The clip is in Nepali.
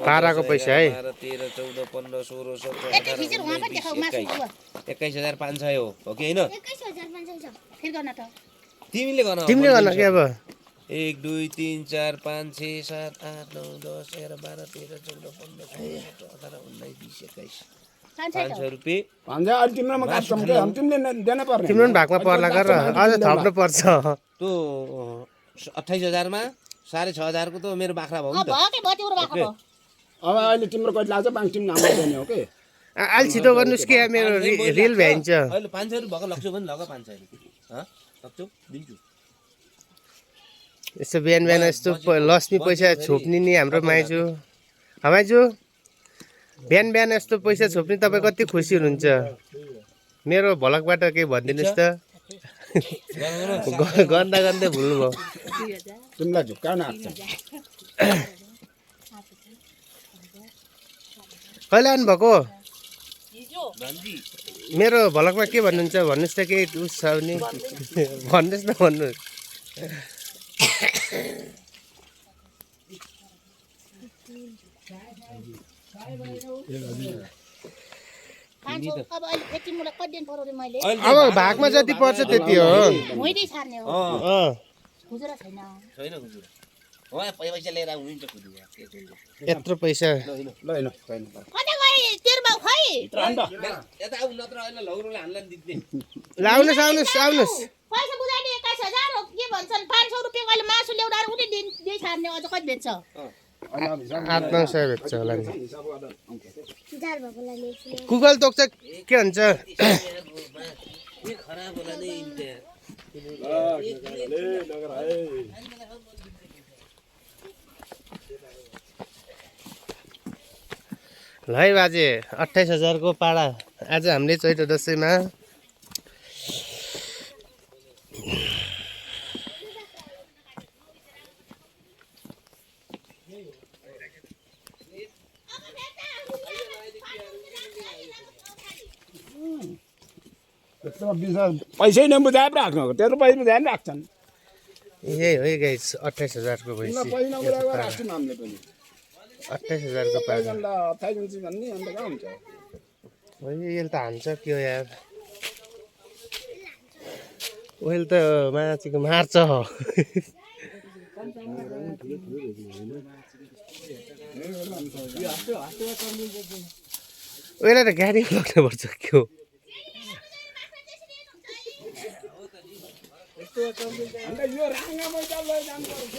पाराको पैसा है 12 13 14 15 16 17 21,500 हो कि होइन 21,500 छ फेरि गर्न त तिमीले गर्न तिमीले गर्न के अब 1 2 3 4 5 6 7 8 9 10 11 12 13 14 15 16 17 18 19 20 21 500 रुपियाँ भन्छ अहिले तिम्रोमा काट्छौँ के तिमीले देन पर्ने तिम्रो पनि भागमा पर्ला गरेर अझ थप्नु पर्छ त्यो 28,000 मा 6,500 को त मेरो बाख्रा भयो नि त भयो के भयो तिम्रो बाख्रा भयो अब अहिले तिम्रो कति लाग्छ बाङ तिमी नाम दिने हो के अलि छिटो गर्नुहोस् के मेरो रिल भ्याइन्छ अहिले 500 रुपियाँ भएको लग्छु पनि लग 500 रुपियाँ सक्छु दिन्छु यस्तो बिहान बिहान यस्तो लक्ष्मी पैसा छोप्ने नि हाम्रो माइजू माइजू बिहान बिहान यस्तो पैसा छोप्ने तपाईँ कति खुसी हुनुहुन्छ मेरो भलकबाट केही भनिदिनुहोस् त गन्दा गन्दै भुल्नुभयो तिमीलाई झुक्काउन आँट्छ कहिले आउनुभएको मेरो भलकमा के भन्नुहुन्छ भन्नुहोस् त केही उस छ भने भन्नुहोस् न भन्नुहोस् अब भागमा जति पर्छ त्यति हो पैसा लिएर हुन्छ यत्रो पैसा ल ल यता आउ नत्र होइन लौरोले हान्ला नि दिने आउनुहोस् आउनुहोस् आउनुहोस् पैसा बुझाइदिए 21,000 हो के भन्छन् 500 रुपियाँ कहिले मासु ल्याउँदा उनी दिन छाड्ने अझ कति बेच्छ 800-900 भेट्छ होला नि गुगल तोक्छ के हुन्छ खराब होला नि ल है बाजे 28,000 को पाडा आज हामीले चैते दसैँमा पैसै नबुझाएर राख्नु त्यत्रो पैसा बुझाएर राख्छन् यही हो गाइस 28,000 को भइसक्यो 28,000 को पाडा यसले त हान्छ के हो यार ओइल त माछीको मार्छ ओइलाई त गाडी लग्नुपर्छ के हो यो राङ्गा मैदान जानु पर्छ